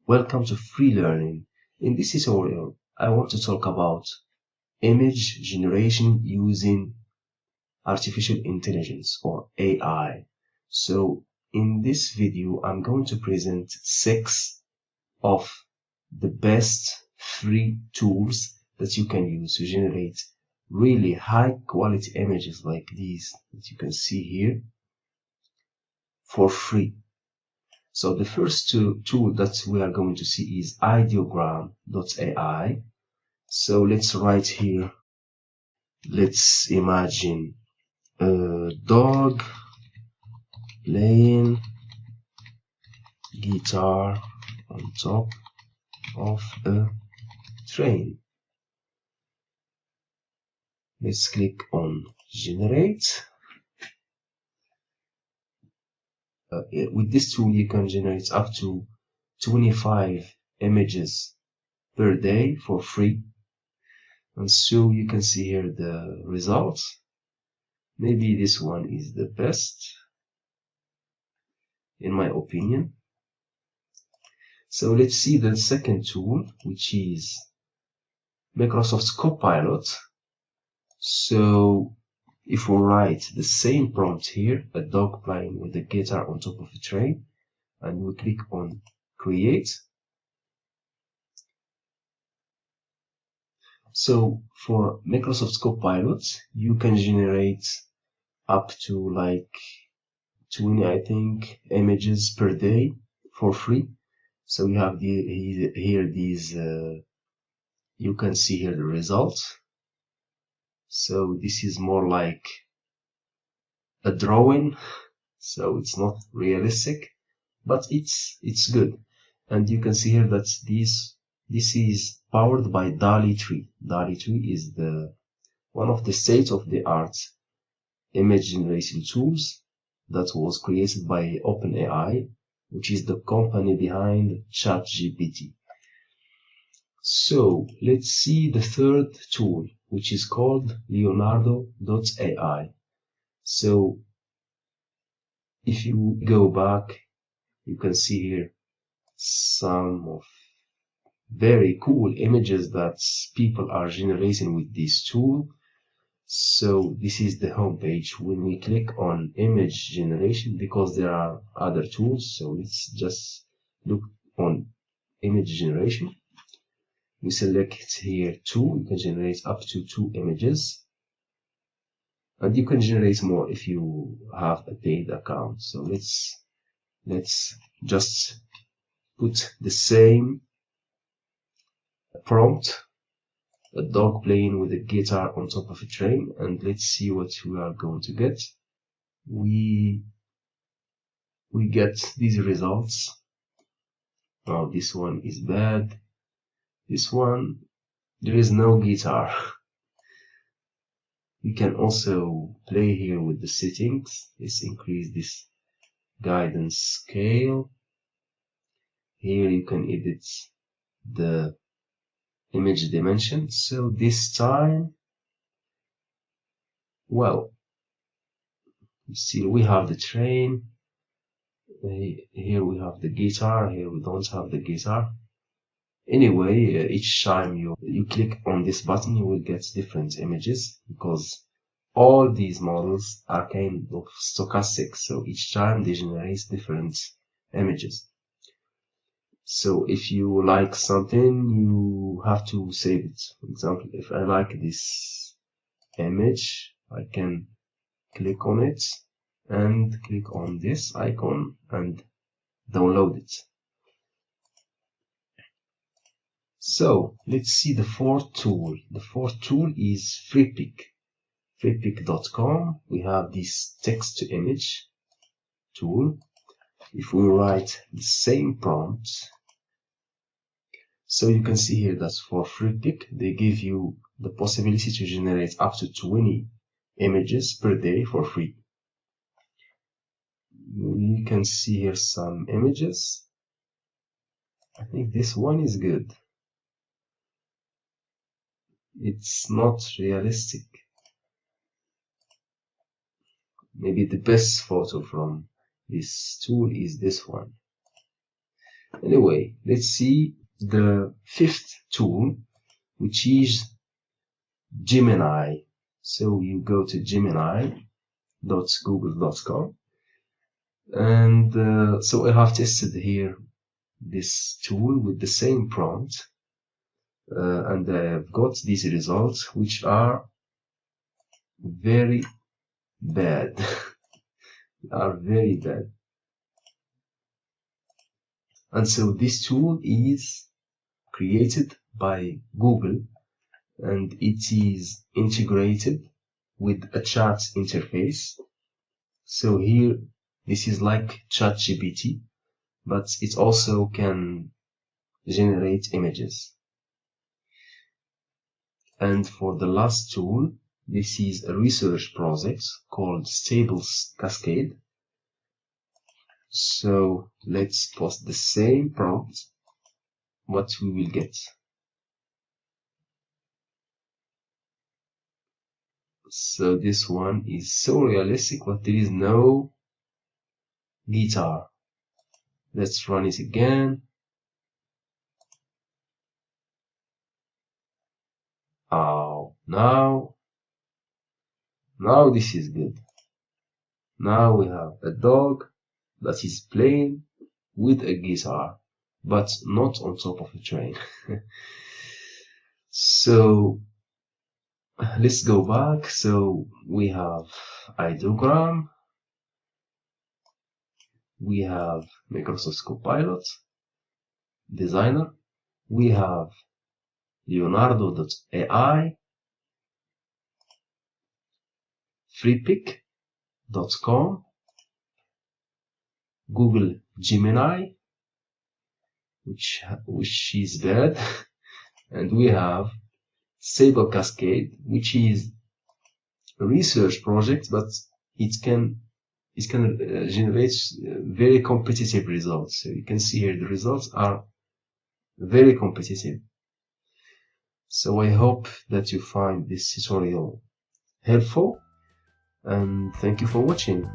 Welcome to Free Learning. In this tutorial, I want to talk about image generation using artificial intelligence or AI. So in this video, I'm going to present 6 of the best free tools that you can use to generate really high quality images like these that you can see here for free. So the first tool that we are going to see is ideogram.ai. So let's write here, let's imagine a dog playing guitar on top of a train. Let's click on generate. With this tool you can generate up to 25 images per day for free. And so you can see here the results. Maybe this one is the best in my opinion. So let's see the second tool, which is Microsoft's Copilot. So if we write the same prompt here, a dog playing with a guitar on top of a train, and we click on create. So for Microsoft's Copilot, you can generate up to like 20, I think, images per day for free. So we have here these, you can see here the results. So this is more like a drawing, so it's not realistic, but it's good. And you can see here that this is powered by DALL-E 3. DALL-E 3 is one of the state-of-the-art image generation tools that was created by OpenAI, which is the company behind ChatGPT. So let's see the third tool, which is called Leonardo.ai. So if you go back, you can see here some of very cool images that people are generating with this tool. So this is the home page. When we click on image generation, because there are other tools, so let's just look on image generation. We select here 2. You can generate up to 2 images, and you can generate more if you have a paid account. So let's just put the same prompt, a dog playing with a guitar on top of a train, and let's see what we are going to get. We get these results. Now this one is bad. This one, there is no guitar. We can also play here with the settings. Let's increase this guidance scale. Here you can edit the image dimension. So this time, well, you see we have the train. Here we have the guitar. Here we don't have the guitar. Anyway, each time you click on this button, you will get different images, because all these models are kind of stochastic. So each time they generate different images. So if you like something, you have to save it. For example, if I like this image, I can click on it and click on this icon and download it. So let's see the fourth tool. The fourth tool is Freepik. Freepik.com. We have this text to image tool. If we write the same prompt, so you can see here that for Freepik, they give you the possibility to generate up to 20 images per day for free. You can see here some images. I think this one is good. It's not realistic. Maybe the best photo from this tool is this one. Anyway, let's see the fifth tool, which is Gemini. So you go to gemini.google.com, and so I have tested here this tool with the same prompt, and I've got these results, which are very bad. Are very bad. And so this tool is created by Google, and it is integrated with a chat interface. So here, this is like ChatGPT, but it also can generate images. And for the last tool, this is a research project called Stable Cascade. So let's post the same prompt, what we will get. So this one is so realistic, but there is no guitar. Let's run it again. Oh, now this is good. Now we have a dog that is playing with a guitar, but not on top of a train. So let's go back. So we have ideogram, we have Microsoft Copilot, Designer, we have Leonardo.ai, freepik.com, Google Gemini, which is bad, and we have Stable Cascade, which is a research project, but it can generate very competitive results. So you can see here the results are very competitive. So I hope that you find this tutorial helpful, and thank you for watching.